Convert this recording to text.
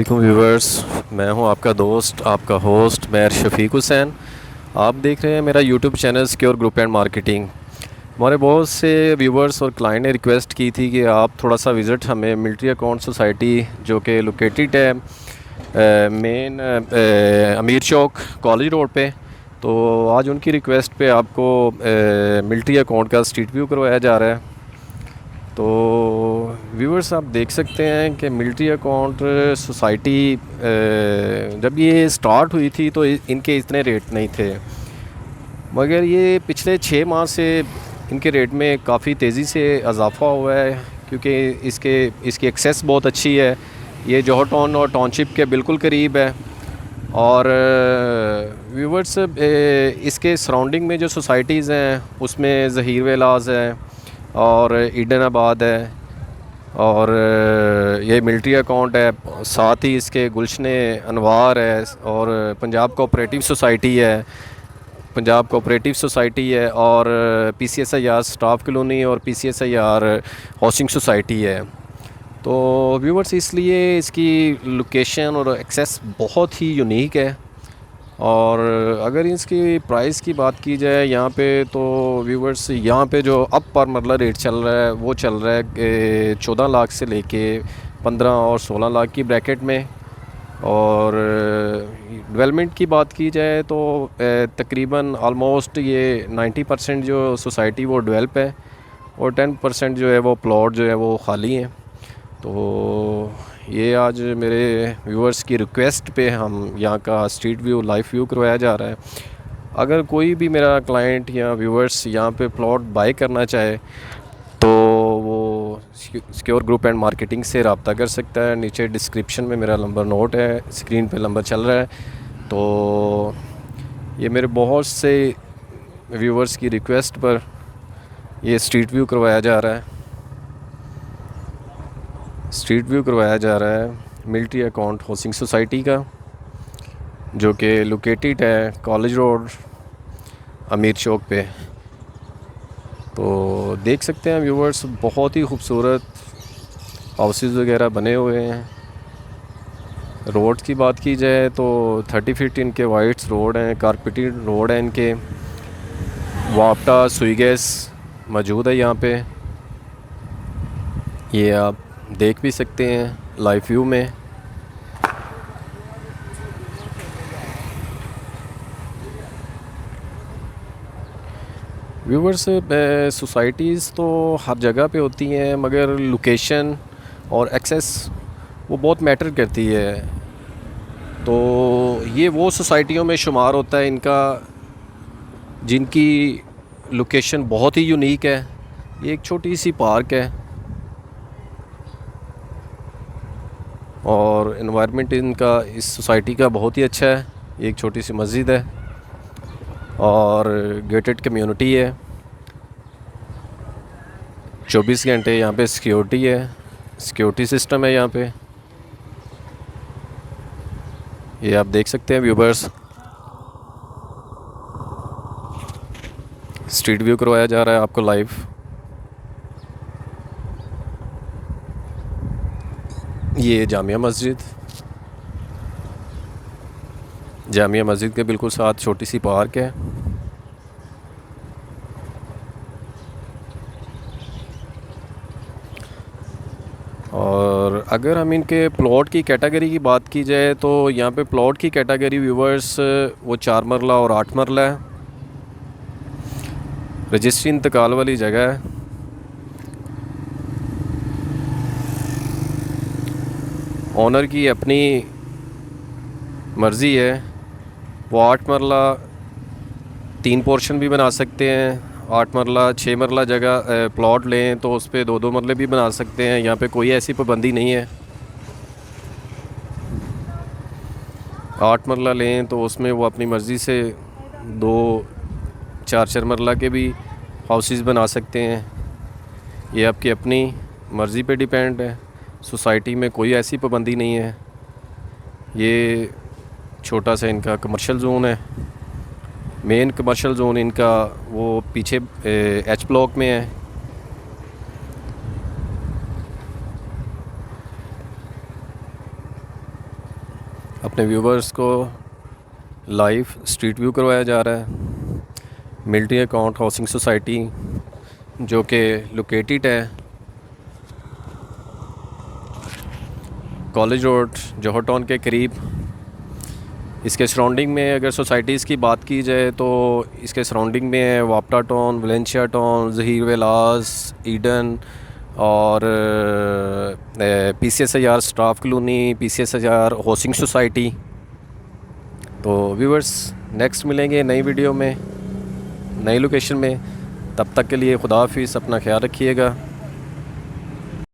वालेकुम व्यूवर्स। मैं हूं आपका दोस्त, आपका होस्ट मैर शफीक हुसैन। आप देख रहे हैं मेरा YouTube channel secure group and marketing. हमारे बहुत से व्यूवर्स और क्लाइंट ने रिक्वेस्ट की थी कि आप थोड़ा सा विज़िट हमें मिलिट्री अकाउंट सोसाइटी जो कि लोकेटेड है मेन अमीर चौक कॉलेज रोड पे। तो आज उनकी रिक्वेस्ट पे आपको मिलिट्री अकाउंट का स्ट्रीट व्यू करवाया जा रहा है। तो व्यूअर्स आप देख सकते हैं कि मिलिट्री अकाउंट सोसाइटी जब ये स्टार्ट हुई थी तो इनके इतने रेट नहीं थे, मगर ये पिछले 6 माह से इनके रेट में काफ़ी तेज़ी से इजाफा हुआ है, क्योंकि इसकी एक्सेस बहुत अच्छी है। ये जौहर टाउन और टाउनशिप के बिल्कुल करीब है। और व्यूवर्स इसके सराउंडिंग में जो सोसाइटीज़ हैं उसमें ज़हीर विलास है और ईडन आबाद है और ये मिलिट्री अकाउंट है। साथ ही इसके गुलशन अनवार है और पंजाब कोऑपरेटिव सोसाइटी है और PCSIR स्टाफ कॉलोनी और PCSIR हाउसिंग सोसाइटी है। तो व्यूवर्स इसलिए इसकी लोकेशन और एक्सेस बहुत ही यूनिक है। और अगर इसकी प्राइस की बात की जाए यहाँ पे, तो व्यूवर्स यहाँ पे जो अब पर मरला रेट चल रहा है वो चल रहा है 14 लाख से लेके 15 और 16 लाख की ब्रैकेट में। और डेवलपमेंट की बात की जाए तो तकरीबन आलमोस्ट ये 90% जो सोसाइटी वो डेवलप है और 10% जो है वो प्लॉट जो है वो खाली हैं। तो ये आज मेरे व्यूअर्स की रिक्वेस्ट पे हम यहाँ का स्ट्रीट व्यू लाइव व्यू करवाया जा रहा है। अगर कोई भी मेरा क्लाइंट या व्यूअर्स यहाँ पे प्लॉट बाय करना चाहे तो वो सिक्योर ग्रुप एंड मार्केटिंग से रब्ता कर सकता है। नीचे डिस्क्रिप्शन में मेरा नंबर नोट है, स्क्रीन पे नंबर चल रहा है। तो ये मेरे बहुत से व्यूअर्स की रिक्वेस्ट पर ये स्ट्रीट व्यू करवाया जा रहा है मिलिट्री अकाउंट हाउसिंग सोसाइटी का, जो कि लोकेटेड है कॉलेज रोड अमीर चौक पे। तो देख सकते हैं व्यूवर्स, बहुत ही खूबसूरत हाउसेस वगैरह बने हुए हैं। रोड की बात की जाए तो 30 फीट इनके वाइड्स रोड हैं, कारपेटेड रोड हैं इनके। वापटा सुई गैस मौजूद है यहाँ पे, ये आप देख भी सकते हैं लाइव व्यू में। व्यूवर्स सोसाइटीज़ तो हर जगह पे होती हैं, मगर लोकेशन और एक्सेस वो बहुत मैटर करती है। तो ये वो सोसाइटियों में शुमार होता है इनका जिनकी लोकेशन बहुत ही यूनिक है। ये एक छोटी सी पार्क है और इन्वायरमेंट इनका इस सोसाइटी का बहुत ही अच्छा है। एक छोटी सी मस्जिद है और गेटेड कम्युनिटी है। 24 घंटे यहाँ पे सिक्योरिटी सिस्टम है यहाँ पे। ये आप देख सकते हैं व्यूवर्स, स्ट्रीट व्यू करवाया जा रहा है आपको लाइव। ये जामिया मस्जिद के बिल्कुल साथ छोटी सी पार्क है। और अगर हम इनके प्लॉट की कैटेगरी की बात की जाए तो यहाँ पे प्लॉट की कैटेगरी व्यूवर्स वो 4 मरला और 8 मरला है। रजिस्ट्री इंतकाल वाली जगह है। ओनर की अपनी मर्ज़ी है, वो 8 मरला 3 पोर्शन भी बना सकते हैं। 8 मरला 6 मरला जगह प्लॉट लें तो उस पर 2-2 मरले भी बना सकते हैं। यहाँ पे कोई ऐसी पाबंदी नहीं है। 8 मरला लें तो उसमें वो अपनी मर्ज़ी से 2-4 मरला के भी हाउसेस बना सकते हैं। ये आपकी अपनी मर्ज़ी पे डिपेंड है। सोसाइटी में कोई ऐसी पाबंदी नहीं है। ये छोटा सा इनका कमर्शियल जोन है। मेन कमर्शियल जोन इनका वो पीछे H ब्लॉक में है। अपने व्यूवर्स को लाइव स्ट्रीट व्यू करवाया जा रहा है मिलिट्री अकाउंट हाउसिंग सोसाइटी, जो कि लोकेटेड है कॉलेज रोड जौहर टाउन के करीब। इसके सराउंडिंग में अगर सोसाइटीज़ की बात की जाए तो इसके सराउंडिंग में है वापटा टाउन, वलेंशिया टाउन, ज़हीर विलास, ईडन और PCSIR staff colony, PCSIR housing society. तो व्यूअर्स नेक्स्ट मिलेंगे नई वीडियो में नई लोकेशन में। तब तक के लिए खुदा हाफिज़, अपना ख्याल रखिएगा।